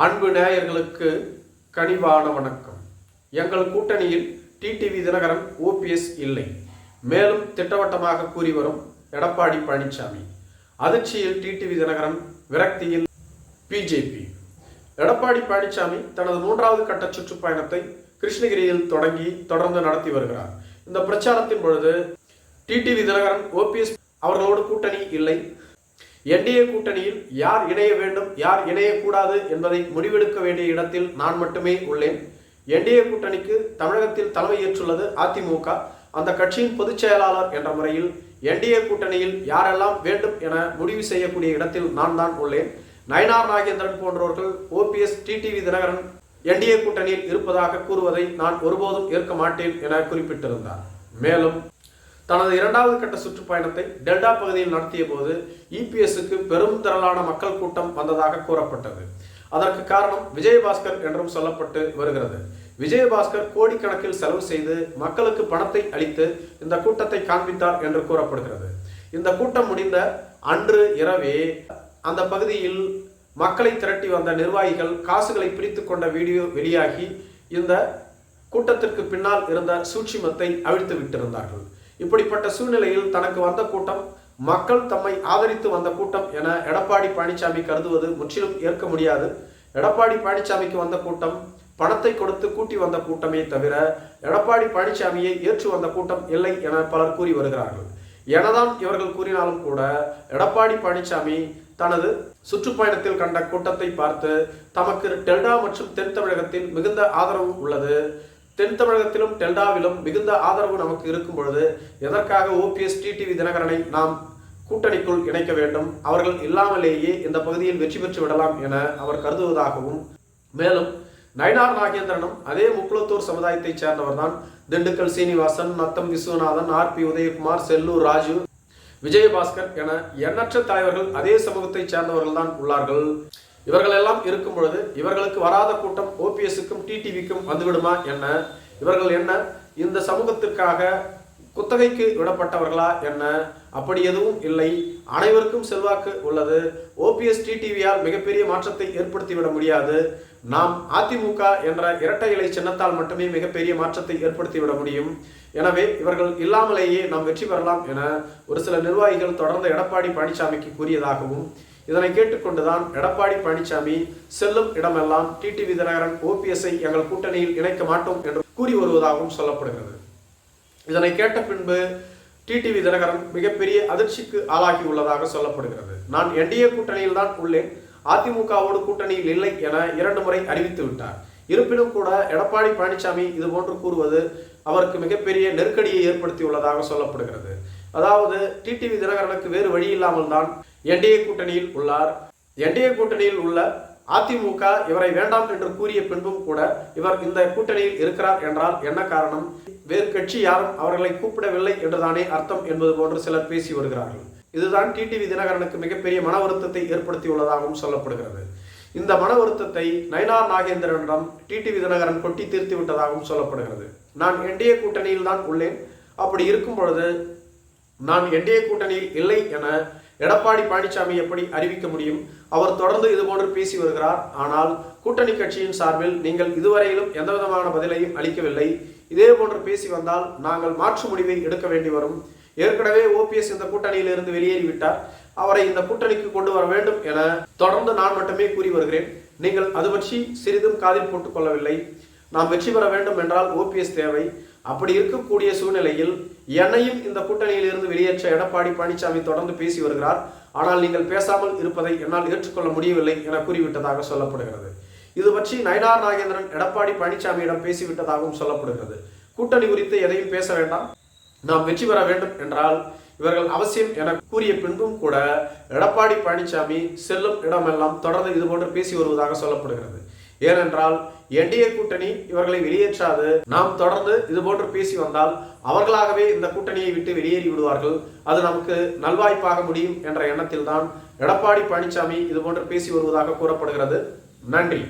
அன்பு நேயர்களுக்கு கனிவான வணக்கம். எங்கள் கூட்டணியில் டிடிவி தினகரன் ஓபிஎஸ் இல்லை. மேலும் திட்டவட்டமாக கூறி வரும் எடப்பாடி பழனிசாமி. அதிர்ச்சியில் டிடிவி தினகரன், விரக்தியில் பிஜேபி. எடப்பாடி பழனிசாமி தனது 3வது கட்ட சுற்றுப்பயணத்தை கிருஷ்ணகிரியில் தொடர்ந்து நடத்தி வருகிறார். இந்த பிரச்சாரத்தின் பொழுது டிடிவி தினகரன், ஓபிஎஸ் அவர்களோடு கூட்டணி இல்லை, என்டிஏ கூட்டணியில் யார் இணைய வேண்டும், யார் இணையக்கூடாது என்பதை முடிவெடுக்க வேண்டிய இடத்தில் நான் மட்டுமே உள்ளேன். என்டிஏ கூட்டணிக்கு தமிழகத்தில் தலைமையேற்றுள்ளது அதிமுக. அந்த கட்சியின் பொதுச் செயலாளர் என்ற முறையில் என்டிஏ கூட்டணியில் யாரெல்லாம் வேண்டும் என முடிவு செய்யக்கூடிய இடத்தில் நான் தான் உள்ளேன். நயினார் நாகேந்திரன் போன்றவர்கள் ஓபிஎஸ், டிடிவி தினகரன் என்டிஏ கூட்டணியில் இருப்பதாக கூறுவதை நான் ஒருபோதும் ஏற்க மாட்டேன் என குறிப்பிட்டிருந்தார். மேலும் தனது 2வது கட்ட சுற்றுப்பயணத்தை டெல்டா பகுதியில் நடத்திய போது இபிஎஸ்க்கு பெரும் திரளான மக்கள் கூட்டம் வந்ததாக கூறப்பட்டது. அதற்கு காரணம் விஜயபாஸ்கர் என்றும் சொல்லப்பட்டு வருகிறது. விஜயபாஸ்கர் கோடிக்கணக்கில் செலவு செய்து மக்களுக்கு பணத்தை அளித்து இந்த கூட்டத்தை காண்பித்தார் என்று கூறப்படுகிறது. இந்த கூட்டம் முடிந்த அன்று இரவே அந்த பகுதியில் மக்களை திரட்டி வந்த நிர்வாகிகள் காசுகளை பிரித்து கொண்ட வீடியோ வெளியாகி இந்த கூட்டத்திற்கு பின்னால் இருந்த சூட்சுமத்தை அவிழ்த்து விட்டிருந்தார்கள். இப்படிப்பட்ட சூழ்நிலையில் தனக்கு வந்த கூட்டம் மக்கள் தம்மை ஆதரித்து வந்த கூட்டம் என எடப்பாடி பழனிசாமி கருதுவது முற்றிலும் ஏற்க முடியாது. எடப்பாடி பழனிசாமிக்கு வந்த கூட்டம் பணத்தை கொடுத்து கூட்டி வந்த கூட்டமே தவிர எடப்பாடி பழனிசாமியை ஏற்று வந்த கூட்டம் இல்லை என பலர் கூறி வருகிறார்கள். எனதான் இவர்கள் கூறினாலும் கூட எடப்பாடி பழனிசாமி தனது சுற்றுப்பயணத்தில் கண்ட கூட்டத்தை பார்த்து தமக்கு டெல்டா மற்றும் தென் தமிழகத்தில் மிகுந்த ஆதரவு உள்ளது, தென் தமிழகத்திலும் டெல்டாவிலும் மிகுந்த ஆதரவு நமக்கு இருக்கும் பொழுது எதற்காக ஓபிஎஸ், டிடிவி தினகரனை நாம் கூட்டணிக்குள் இணைக்க வேண்டும், அவர்கள் இல்லாமலேயே இந்த பகுதியில் வெற்றி பெற்று விடலாம் என அவர் கருதுவதாகவும், மேலும் நயினார் நாகேந்திரனும் அதே முக்குளத்தூர் சமுதாயத்தைச் சேர்ந்தவர் தான். திண்டுக்கல் சீனிவாசன், நத்தம் விஸ்வநாதன், ஆர்பி உதயகுமார், செல்லூர் ராஜு, விஜயபாஸ்கர் என எண்ணற்ற தலைவர்கள் அதே சமூகத்தைச் சேர்ந்தவர்கள் தான் உள்ளார்கள். இவர்கள் எல்லாம் இருக்கும் பொழுது இவர்களுக்கு வராத கூட்டம் ஓபிஎஸ்க்கும் டிடிவிக்கும் வந்துவிடுமா என்ன? இவர்கள் என்ன இந்த சமூகத்திற்காக குத்தகைக்கு விடப்பட்டவர்களா என்ன? அப்படி எதுவும் இல்லை. அனைவருக்கும் செல்வாக்கு உள்ளது. ஓபிஎஸ், டிடிவியால் மிகப்பெரிய மாற்றத்தை ஏற்படுத்திவிட முடியாது. நாம் அதிமுக என்ற இரட்டை இலை சின்னத்தால் மட்டுமே மிகப்பெரிய மாற்றத்தை ஏற்படுத்திவிட முடியும். எனவே இவர்கள் இல்லாமலேயே நாம் வெற்றி பெறலாம் என ஒரு சில நிர்வாகிகள் தொடர்ந்து எடப்பாடி பழனிசாமிக்கு கூறியதாகவும், இதனை கேட்டுக்கொண்டுதான் எடப்பாடி பழனிசாமி செல்லும் இடமெல்லாம் டிடிவி தினகரன், ஓபிஎஸ்ஐ எங்கள் கூட்டணியில் இணைக்க மாட்டோம் என்று கூறி வருவதாகவும் சொல்லப்படுகிறது. இதனை கேட்ட பின்பு டிடிவி தினகரன் மிகப்பெரிய அதிர்ச்சிக்கு ஆளாகி உள்ளதாக சொல்லப்படுகிறது. நான் என்டிஏ கூட்டணியில் தான் உள்ளேன், அதிமுகவோடு கூட்டணியில் இல்லை என 2 முறை அறிவித்து விட்டார். இருப்பினும் கூட எடப்பாடி பழனிசாமி இது போன்று கூறுவது அவருக்கு மிகப்பெரிய நெருக்கடியை ஏற்படுத்தியுள்ளதாக சொல்லப்படுகிறது. அதாவது டிடிவி தினகரனுக்கு வேறு வழி இல்லாமல் தான் என்டிஏ கூட்டணியில் உள்ளார். என்டிஏ கூட்டணியில் உள்ள அதிமுக இவரை வேண்டாம் என்று கூறிய பின்பும் கூட இவர் இந்த கூட்டணியில் இருக்கிறார் என்றால் என்ன காரணம்? வேறு கட்சி யாரும் அவர்களை கூப்பிடவில்லை என்றுதானே அர்த்தம் என்பது போன்று சிலர் பேசி வருகிறார்கள். இதுதான் டிடிவி தினகரனுக்கு மிகப்பெரிய மன வருத்தத்தை ஏற்படுத்தியுள்ளதாகவும் சொல்லப்படுகிறது. இந்த மன வருத்தத்தை நயினார் நாகேந்திரனிடம் டிடிவி தினகரன் கொட்டி தீர்த்து விட்டதாகவும் சொல்லப்படுகிறது. நான் என்டிஏ கூட்டணியில் தான் உள்ளேன், அப்படி இருக்கும் பொழுது நான் என்டிஏ கூட்டணியில் இல்லை என எடப்பாடி பழனிசாமி எப்படி அறிவிக்க முடியும்? அவர் தொடர்ந்து இதுபோன்று பேசி வருகிறார். ஆனால் கூட்டணி கட்சியின் சார்பில் நீங்கள் இதுவரையிலும் எந்தவிதமான பதிலையும் அளிக்கவில்லை. இதே போன்று பேசி வந்தால் நாங்கள் மாற்று முடிவை எடுக்க வேண்டி வரும். ஏற்கனவே ஓபிஎஸ் இந்த கூட்டணியில் இருந்து வெளியேறிவிட்டார், அவரை இந்த கூட்டணிக்கு கொண்டு வர வேண்டும் என தொடர்ந்து நான் மட்டுமே கூறி வருகிறேன். நீங்கள் அது பற்றி சிறிதும் காதில் போட்டுக் கொள்ளவில்லை. நாம் வெற்றி பெற வேண்டும் என்றால் ஓபிஎஸ் தேவை. அப்படி இருக்கக்கூடிய சூழ்நிலையில் என்னையும் இந்த கூட்டணியில் இருந்து வெளியேற்ற எடப்பாடி பழனிசாமி தொடர்ந்து பேசி வருகிறார். ஆனால் நீங்கள் பேசாமல் இருப்பதை என்னால் ஏற்றுக்கொள்ள முடியவில்லை என கூறிவிட்டதாக சொல்லப்படுகிறது. இது பற்றி நயினார் நாகேந்திரன் எடப்பாடி பழனிசாமியிடம் பேசிவிட்டதாகவும் சொல்லப்படுகிறது. கூட்டணி குறித்து எதையும் பேச வேண்டாம், நாம் வெற்றி பெற வேண்டும் என்றால் இவர்கள் அவசியம் என கூறிய பின்பும் கூட எடப்பாடி பழனிசாமி செல்லும் இடமெல்லாம் தொடர்ந்து இதுபோன்று பேசி வருவதாக சொல்லப்படுகிறது. ஏனென்றால் என்டிஏ கூட்டணி இவர்களை வெளியேற்றாது. நாம் தொடர்ந்து இதுபோன்று பேசி வந்தால் அவர்களாகவே இந்த கூட்டணியை விட்டு வெளியேறி விடுவார்கள். அது நமக்கு நல்வாய்ப்பாக முடியும் என்ற எண்ணத்தில் தான் எடப்பாடி பழனிசாமி இதுபோன்று பேசி வருவதாக கூறப்படுகிறது. நன்றி.